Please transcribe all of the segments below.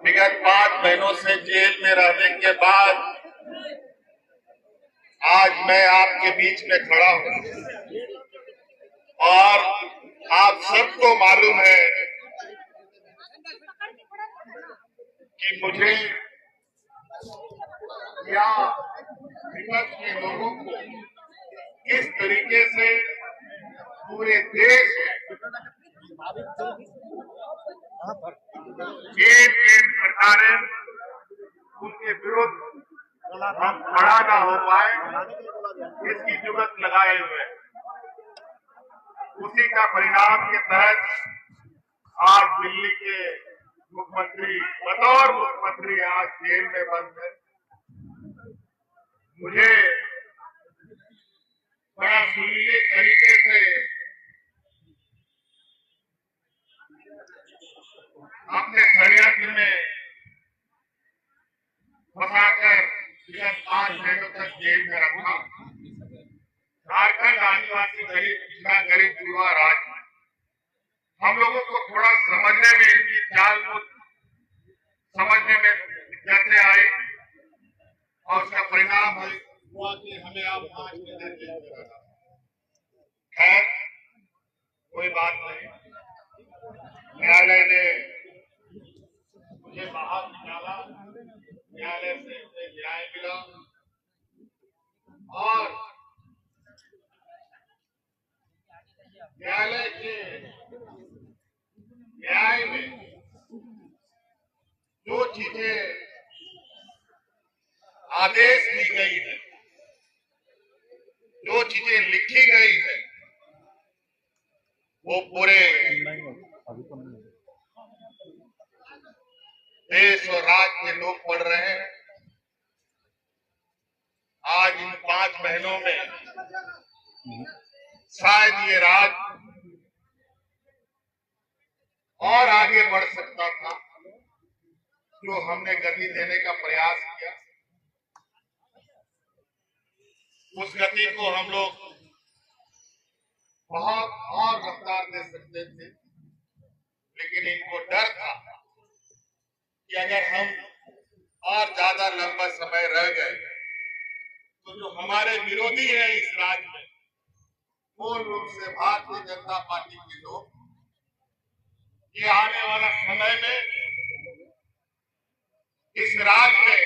विगत 5 महीनों से जेल में रहने के बाद आज मैं आपके बीच में खड़ा हूं और आप सबको मालूम है कि मुझे या विपक्ष के लोगों को किस तरीके से पूरे देश में एक सरकारें उनके विरुद्ध हम खड़ा ना हो पाए इसकी जुगत लगाए हुए उसी का परिणाम के तहत आज दिल्ली के मुख्यमंत्री बतौर मुख्यमंत्री आज जेल में बंद है। मुझे बड़ा सुरीले तरीके से अपने षड्यंत्र में फंसाकर विगत 5 महीनों तक जेल में रखा। झारखंड आदिवासी दलित पिछड़ा गरीब युवा राज्य हम लोगों को थोड़ा समझने में इनकी चाल को समझने में दिक्कतें आई और उसका परिणाम हुआ कि हमें अब 5 महीने जेल में रहना। खैर कोई बात नहीं, न्यायालय ने मुझे बाहर निकाला, न्यायालय से मुझे न्याय मिला और न्यायालय के न्याय में जो चीजें आदेश दी गई है, जो चीजें लिखी गई है, वो पूरे देश और राज्य के लोग पढ़ रहे हैं। आज इन 5 महीनों में शायद ये राज्य और आगे बढ़ सकता था, जो हमने गति देने का प्रयास किया। उस गति को हम लोग बहुत और रफ्तार दे सकते थे, लेकिन इनको डर था कि अगर हम और ज्यादा लंबा समय रह गए तो जो हमारे विरोधी है इस राज्य में, मूल रूप से भारतीय जनता पार्टी के लोग, ये आने वाला समय में इस राज्य में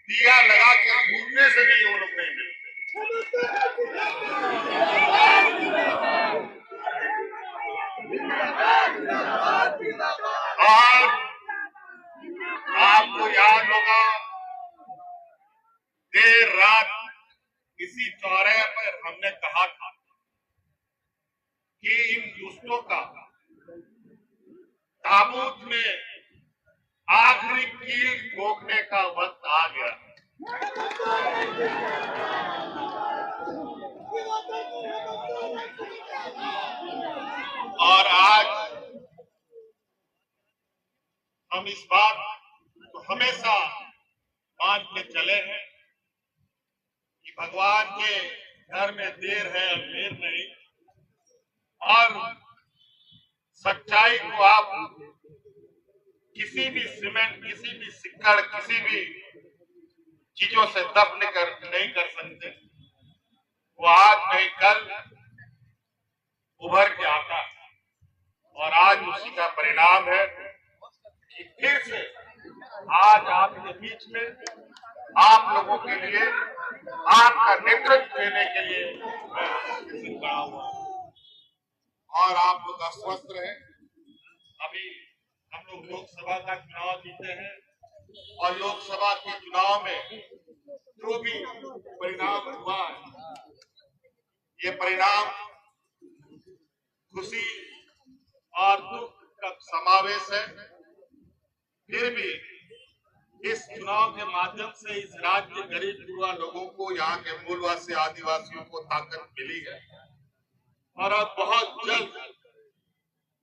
दिया लगा के घूमने से भी वो लोग नहीं मिलते। और आपको याद होगा देर रात इसी चौराहे पर हमने कहा था कि इन दुष्टों का ताबूत में आखिरी कील ठोकने का वक्त आ गया। और आज हम इस बात को हमेशा मानते चले हैं कि भगवान के घर में देर है अंधेर नहीं, और सच्चाई को आप किसी भी सीमेंट, किसी भी सिक्कड़, किसी भी चीजों से दफन नहीं कर सकते। वो आज नहीं कल उभर के आता है और आज उसी का परिणाम है कि फिर से आज आपके बीच में आप लोगों के लिए, आपका नेतृत्व देने के लिए मैं खड़ा हुआ और आप लोग अस्वस्थ रहे। अभी हम लोग लोकसभा का चुनाव जीते हैं और लोकसभा के चुनाव में जो भी परिणाम हुआ है, ये परिणाम खुशी और दुख का समावेश है। फिर भी इस चुनाव के माध्यम से इस राज्य के गरीब युवा लोगों को, यहाँ के मूलवासी आदिवासियों को ताकत मिली है और अब बहुत जल्द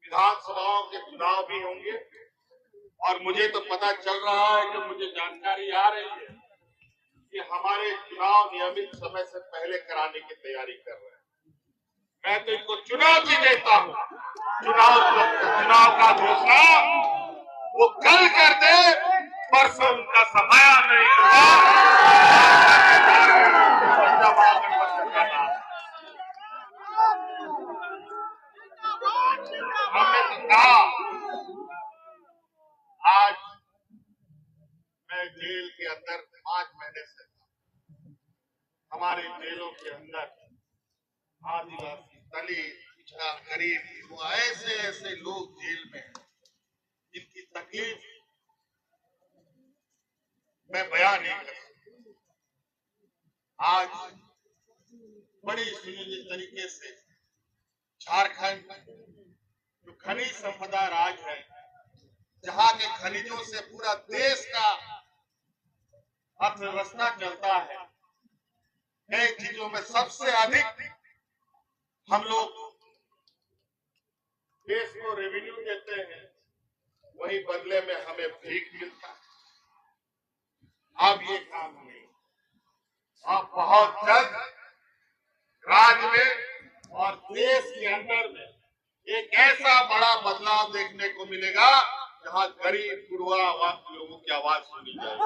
विधानसभाओं के चुनाव भी होंगे। और मुझे तो पता चल रहा है कि मुझे जानकारी आ रही है कि हमारे चुनाव नियमित समय से पहले कराने की तैयारी कर रहे हैं। मैं तो इनको चुनौती देता हूँ, चुनाव का घोषणा वो कल कर दे, परसों उनका सफाया नहीं हुआ। हमने तो कहा, आज मैं जेल के अंदर 5 महीने से था। हमारे जेलों के अंदर आदिवासी, दलित, पिछड़ा, गरीब, वो ऐसे ऐसे लोग जेल में हैं जिनकी तकलीफ मैं बयान नहीं कर सकता। आज बड़ी सुनियोजित तरीके से झारखंड जो खनिज संपदा राज है, जहां के खनिजों से पूरा देश का अर्थव्यवस्था चलता है, कई चीजों में सबसे अधिक हम लोग देश को रेवेन्यू देते हैं, वही बदले में हमें भीख मिलता है। अब ये काम नहीं, अब बहुत जल्द राज्य में और देश के अंदर में एक ऐसा बड़ा बदलाव देखने को मिलेगा जहां गरीब गुरुआ लोगों की आवाज सुनी जाएगी।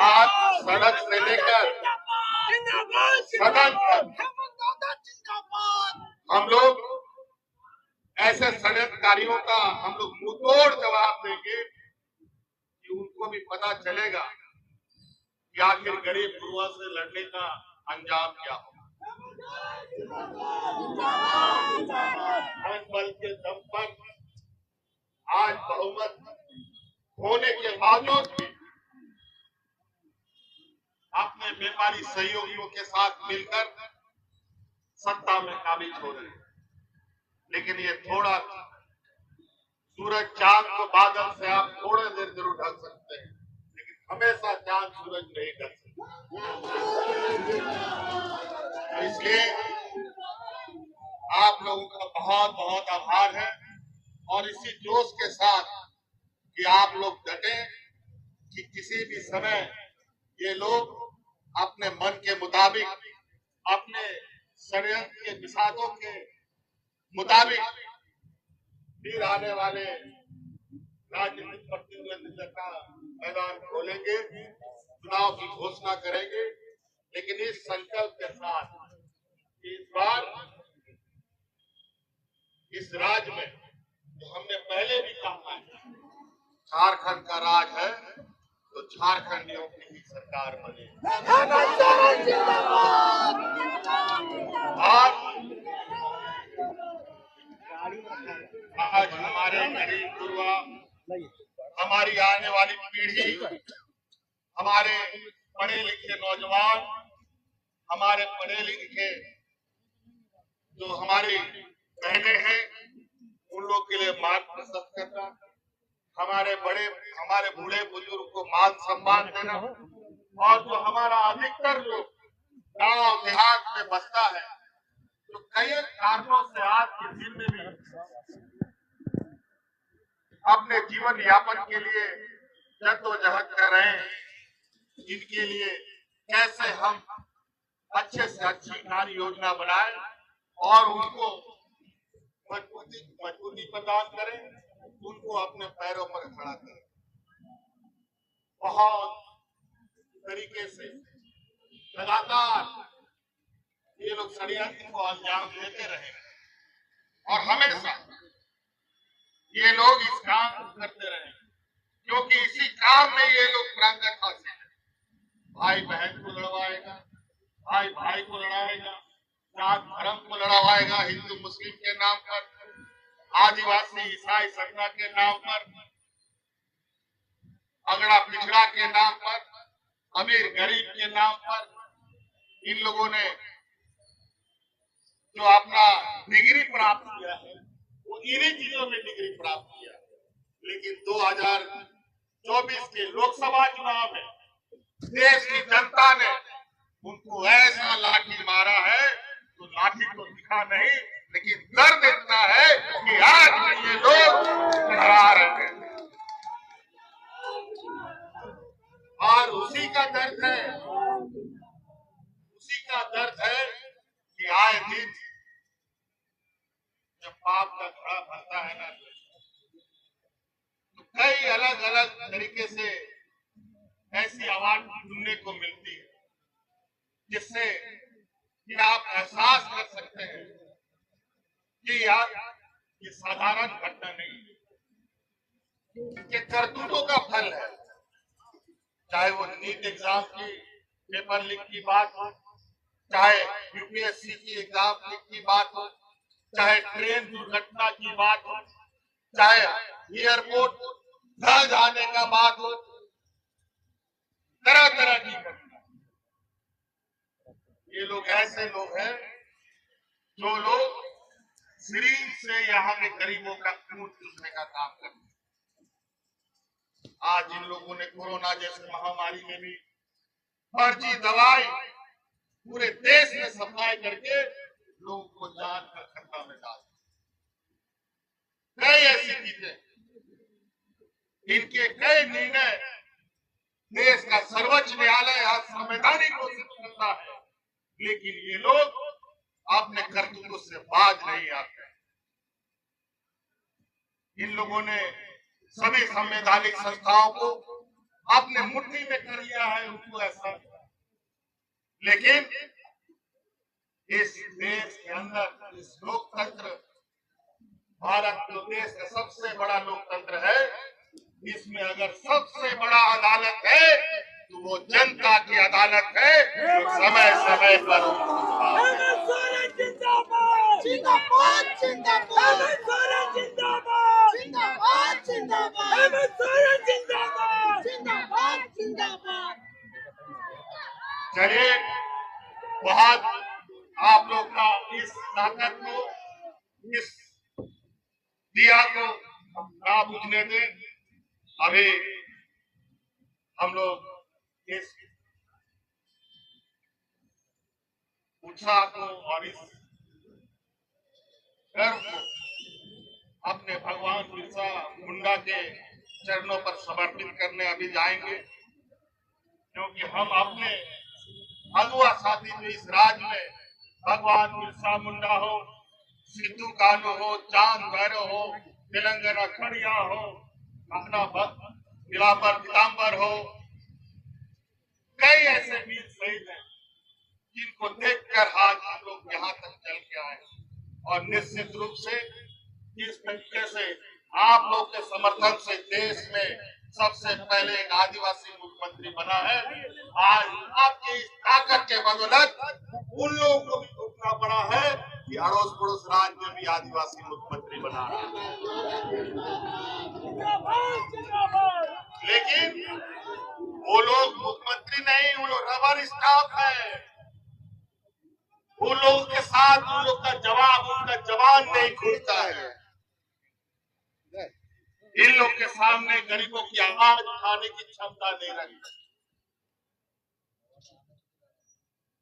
आज सड़क से लेकर सदन तक हम लोग ऐसे षड्यंत्रकारियों का हम लोग मुंहतोड़ जवाब देंगे कि उनको भी पता चलेगा कि आखिर गरीब गुरुआ से लड़ने का अंजाम क्या होगा। बल के दम पर आज बहुमत होने के बावजूद भी अपने व्यापारी सहयोगियों के साथ मिलकर सत्ता में काबिज हो रहे हैं। लेकिन ये थोड़ा सूरज चांद को बादल से आप थोड़े देर जरूर ढक सकते हैं, लेकिन हमेशा चांद सूरज नहीं ढक सकते। इसलिए आप लोगों का बहुत बहुत आभार है और इसी जोश के साथ कि आप लोग डटे कि किसी भी समय ये लोग अपने मन के मुताबिक, अपने षड्यंत्र के विषादों के मुताबिक फिर आने वाले राजनीतिक प्रतिद्वंदिता का मैदान खोलेंगे, चुनाव की घोषणा करेंगे। लेकिन इस संकल्प के साथ इस बार इस राज्य में जो हमने पहले भी कहा है, झारखंड का राज है तो झारखंडियों की ही सरकार बने। आज हमारे गरीब गुरुआ, हमारी आने वाली पीढ़ी, हमारे पढ़े लिखे नौजवान, हमारे पढ़े लिखे जो हमारी बहनें हैं, उन लोग के लिए मार्ग प्रशस्त करना, हमारे बूढ़े बुजुर्ग को मान सम्मान देना, और जो हमारा अधिकतर लोग गांव देहात में बसता है, तो कई कारणों से आज के दिन में भी अपने जीवन यापन के लिए जद्दोजहद कर रहे हैं। इनके लिए कैसे हम अच्छे से अच्छी कार्य योजना बनाएं और उनको मजबूती प्रदान करें, उनको अपने पैरों पर खड़ा करें। बहुत तरीके से लगातार ये लोग षड्यंत्र को अंजाम देते रहे और हमेशा ये लोग इस काम को करते रहे, क्योंकि इसी काम में ये लोग प्रांगत हासिल है। भाई बहन को लड़वाएगा, भाई भाई को लड़ाएगा, जात धर्म को लड़वाएगा, हिंदू मुस्लिम के नाम पर, आदिवासी ईसाई सत्ता के नाम पर, अगड़ा पिछड़ा के नाम पर, अमीर गरीब के नाम पर। इन लोगों ने जो अपना डिग्री प्राप्त किया है वो इन्हीं चीजों में डिग्री प्राप्त किया, लेकिन 2024 के लोकसभा चुनाव में देश की जनता ने उनको ऐसा लाठी मारा है, तो लाठी तो दिखा नहीं, लेकिन दर्द इतना है कि आज भी ये लोग डरा रहे हैं। और उसी का दर्द है कि आए दिन जब पाप का घड़ा बनता है ना, तो कई अलग अलग तरीके से ऐसी आवाज सुनने को मिलती है जिससे कि आप एहसास कर सकते हैं कि यार ये साधारण घटना नहीं है, ये करतूतों का फल है। चाहे वो नीट एग्जाम की पेपर लीक की बात हो, चाहे यूपीएससी की एग्जाम लीक की बात हो, चाहे ट्रेन दुर्घटना की बात हो, चाहे एयरपोर्ट ढह जाने का बात हो, तरह तरह की घटना। ये लोग ऐसे लोग हैं जो लोग सीरीज से यहाँ के गरीबों का खून चूसने का काम करते हैं। आज इन लोगों ने कोरोना जैसी महामारी में भी फर्जी दवाई पूरे देश में सप्लाई करके लोगों को जान का खतरा में डाल कई ऐसी चीजें, इनके कई निर्णय देश का सर्वोच्च न्यायालय आज संवैधानिक घोषित करता है, लेकिन ये लोग अपने कर्तव्यों से बाज नहीं आते। इन लोगों ने सभी संवैधानिक संस्थाओं को अपने मुट्ठी में कर लिया है, उनको ऐसा। लेकिन इस देश के अंदर इस लोकतंत्र, भारत जो देश का सबसे बड़ा लोकतंत्र है, इसमें अगर सबसे बड़ा अदालत है तो वो जनता की अदालत है, जो समय समय पर चलिए, बहुत आप लोग का इस ताकत को, इस दिया को ना बुझने दें। अभी हम लोग इस उत्साह को और इस गर्व को अपने भगवान बिरसा मुंडा के चरणों पर समर्पित करने अभी जाएंगे, क्योंकि हम अपने अगुआ साथी जो इस राज्य में भगवान बिरसा मुंडा हो, सिद्धू कानू हो, चांद भैरव हो, तेलंगाना खड़िया हो, अपना दिलावर पीताम्बर हो, कई ऐसे वीर शहीद हैं जिनको देखकर आज हम लोग यहाँ तक चल के आए। और निश्चित रूप से इस तरीके से आप लोग के समर्थन से देश में सबसे पहले एक आदिवासी मुख्यमंत्री बना है। आज आपकी इस ताकत के बदौलत उन लोगों को भी उठना पड़ा है कि अड़ोस पड़ोस राज्य में भी आदिवासी मुख्यमंत्री बना है। लेकिन वो लोग मुख्यमंत्री नहीं, वो लोग रबर स्टाफ है। वो लोग के साथ उन लोग का जवाब, उनका जवान नहीं खुलता है। इन लोग के सामने गरीबों की आवाज उठाने की क्षमता नहीं रही।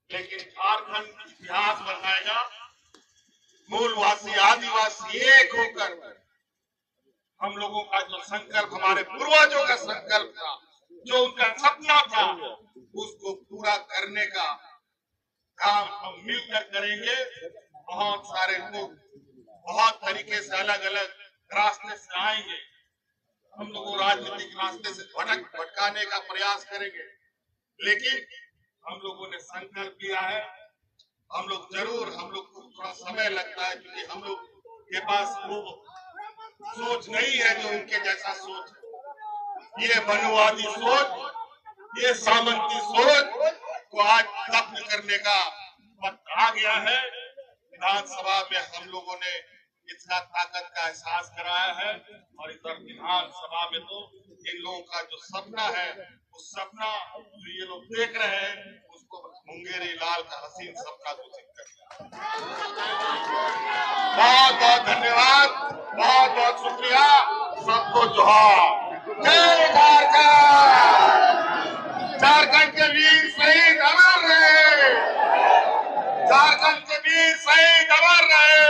लेकिन झारखंड इतिहास बनाएगा, मूलवासी आदिवासी एक होकर हम लोगों का जो संकल्प, हमारे पूर्वजों का संकल्प था, जो उनका सपना था, उसको पूरा करने का काम हम मिलकर करेंगे। बहुत सारे लोग बहुत तरीके से अलग अलग रास्ते से आएंगे, हम लोग राजनीतिक रास्ते से भटकाने का प्रयास करेंगे, लेकिन हम लोगों ने संकल्प लिया है। हम लोग जरूर, हम लोग को थोड़ा समय लगता है क्योंकि हम लोग के पास वो सोच नहीं है जो उनके जैसा सोच है। ये मनुवादी सोच, ये सामंती सोच को आज खत्म करने का वक्त आ गया है। विधानसभा में हम लोगों ने इसका ताकत का एहसास कराया है, और इधर विधानसभा में तो इन लोगों का जो सपना है, उस सपना जो ये लोग देख रहे हैं, उसको मुंगेरी लाल का हसीन सपना घोषित कर दिया। बहुत बहुत धन्यवाद, बहुत बहुत शुक्रिया, सबको जोहार। जय झारखंड। झारखंड के वीर शहीद अमर रहे, झारखंड के वीर शहीद अमर रहे।